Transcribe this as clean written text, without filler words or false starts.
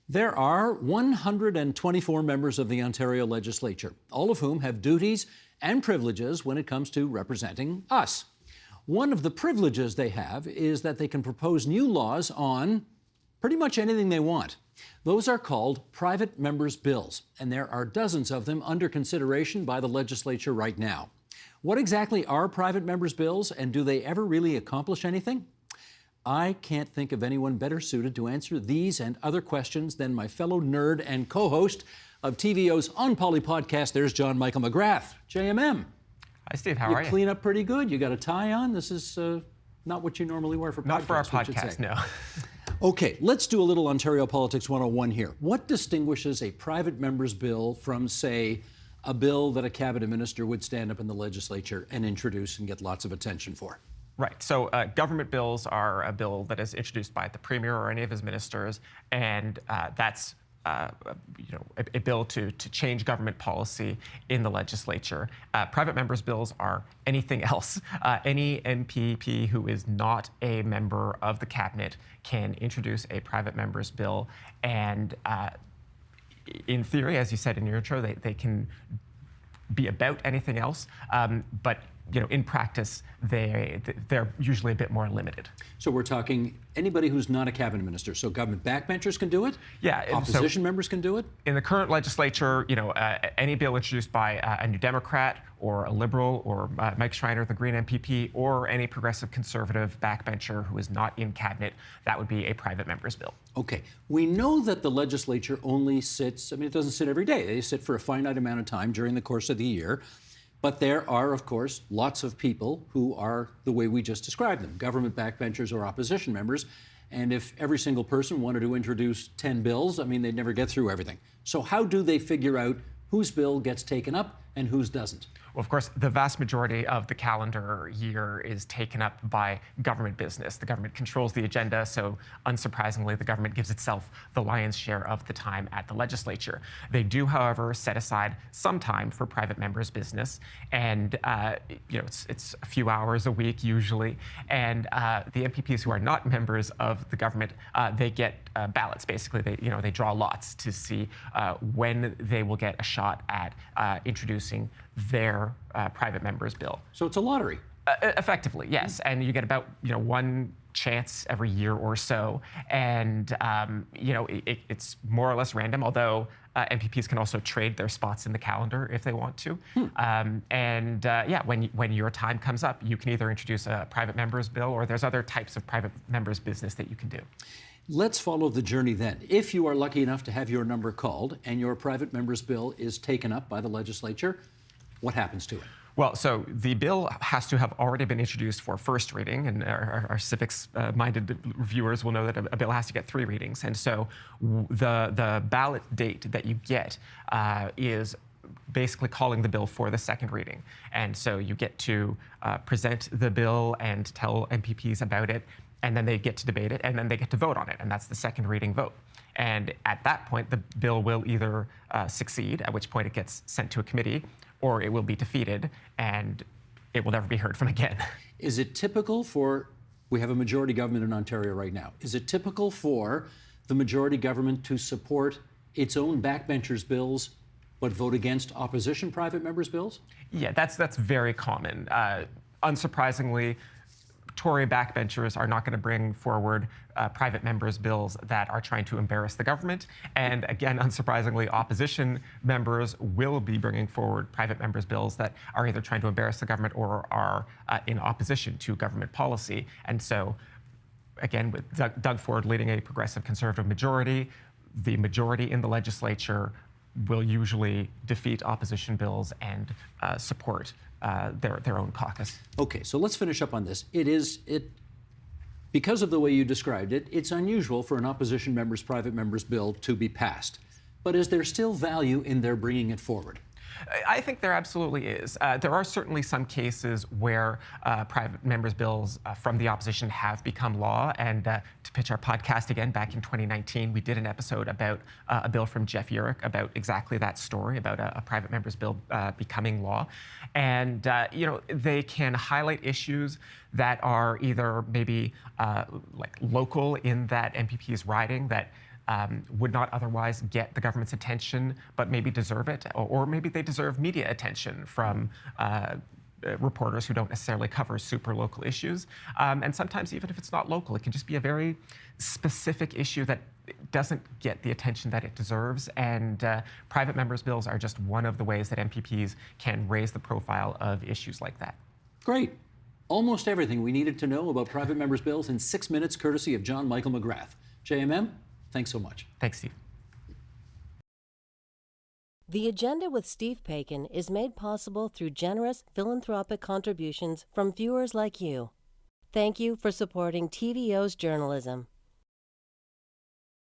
There are 124 members of the Ontario Legislature, all of whom have duties and privileges when it comes to representing us. One of the privileges they have is that they can propose new laws on pretty much anything they want. Those are called private members' bills, and there are dozens of them under consideration by the legislature right now. What exactly are private members' bills, and do they ever really accomplish anything? I can't think of anyone better suited to answer these and other questions than my fellow nerd and co-host of TVO's On Poly podcast. There's John Michael McGrath, JMM. Hi, Steve. How are you? You clean up pretty good. You got a tie on. This is not what you normally wear for podcasts. Not for our podcast, no. Okay, let's do a little Ontario Politics 101 here. What distinguishes a private member's bill from, say, a bill that a cabinet minister would stand up in the legislature and introduce and get lots of attention for? Right. So government bills are a bill that is introduced by the Premier or any of his ministers, and that's a bill to change government policy in the legislature. Private members' bills are anything else. Any MPP who is not a member of the cabinet can introduce a private member's bill, and in theory, as you said in your intro, they can be about anything else, but in practice, they're usually a bit more limited. So we're talking anybody who's not a cabinet minister. So government backbenchers can do it? Yeah. Opposition members can do it? In the current legislature, any bill introduced by a New Democrat or a Liberal or Mike Schreiner, the Green MPP, or any progressive conservative backbencher who is not in cabinet, that would be a private member's bill. Okay. We know that the legislature only sits, it doesn't sit every day. They sit for a finite amount of time during the course of the year. But there are, of course, lots of people who are the way we just described them, government backbenchers or opposition members. And if every single person wanted to introduce 10 bills, they'd never get through everything. So how do they figure out whose bill gets taken up and whose doesn't? Well, of course, the vast majority of the calendar year is taken up by government business. The government controls the agenda, so unsurprisingly, the government gives itself the lion's share of the time at the legislature. They do, however, set aside some time for private members' business, and it's a few hours a week usually. And the MPPs who are not members of the government, they get ballots. Basically, they draw lots to see when they will get a shot at introducing their private member's bill. So it's a lottery? Effectively, yes. And you get about one chance every year or so. And it's more or less random, although MPPs can also trade their spots in the calendar if they want to. When your time comes up, you can either introduce a private member's bill, or there's other types of private members' business that you can do. Let's follow the journey then. If you are lucky enough to have your number called and your private member's bill is taken up by the legislature, what happens to it? Well, so the bill has to have already been introduced for first reading, and our civics-minded viewers will know that a bill has to get 3 readings. And so the ballot date that you get is basically calling the bill for the second reading. And so you get to present the bill and tell MPPs about it, and then they get to debate it, and then they get to vote on it, and that's the second reading vote. And at that point, the bill will either succeed, at which point it gets sent to a committee, or it will be defeated, and it will never be heard from again. Is it typical we have a majority government in Ontario right now, is it typical for the majority government to support its own backbenchers' bills, but vote against opposition private members' bills? Yeah, that's very common. Unsurprisingly, Tory backbenchers are not going to bring forward private members' bills that are trying to embarrass the government. And again, unsurprisingly, opposition members will be bringing forward private members' bills that are either trying to embarrass the government or are in opposition to government policy. And so, again, with Doug Ford leading a progressive conservative majority, the majority in the legislature will usually defeat opposition bills and support their own caucus. Okay, so let's finish up on this. Because of the way you described it, it's unusual for an opposition member's private member's bill to be passed. But is there still value in their bringing it forward? I think there absolutely is. There are certainly some cases where private members' bills from the opposition have become law. And to pitch our podcast again, back in 2019, we did an episode about a bill from Jeff Urich about exactly that story, about a private member's bill becoming law. And, you know, they can highlight issues that are either maybe like local in that MPP's riding that would not otherwise get the government's attention, but maybe deserve it, or maybe they deserve media attention from reporters who don't necessarily cover super local issues. And sometimes, even if it's not local, it can just be a very specific issue that doesn't get the attention that it deserves. And private members' bills are just one of the ways that MPPs can raise the profile of issues like that. Great. Almost everything we needed to know about private members' bills in 6 minutes, courtesy of John Michael McGrath. JMM, thanks so much. Thanks, Steve. The Agenda with Steve Paikin is made possible through generous philanthropic contributions from viewers like you. Thank you for supporting TVO's journalism.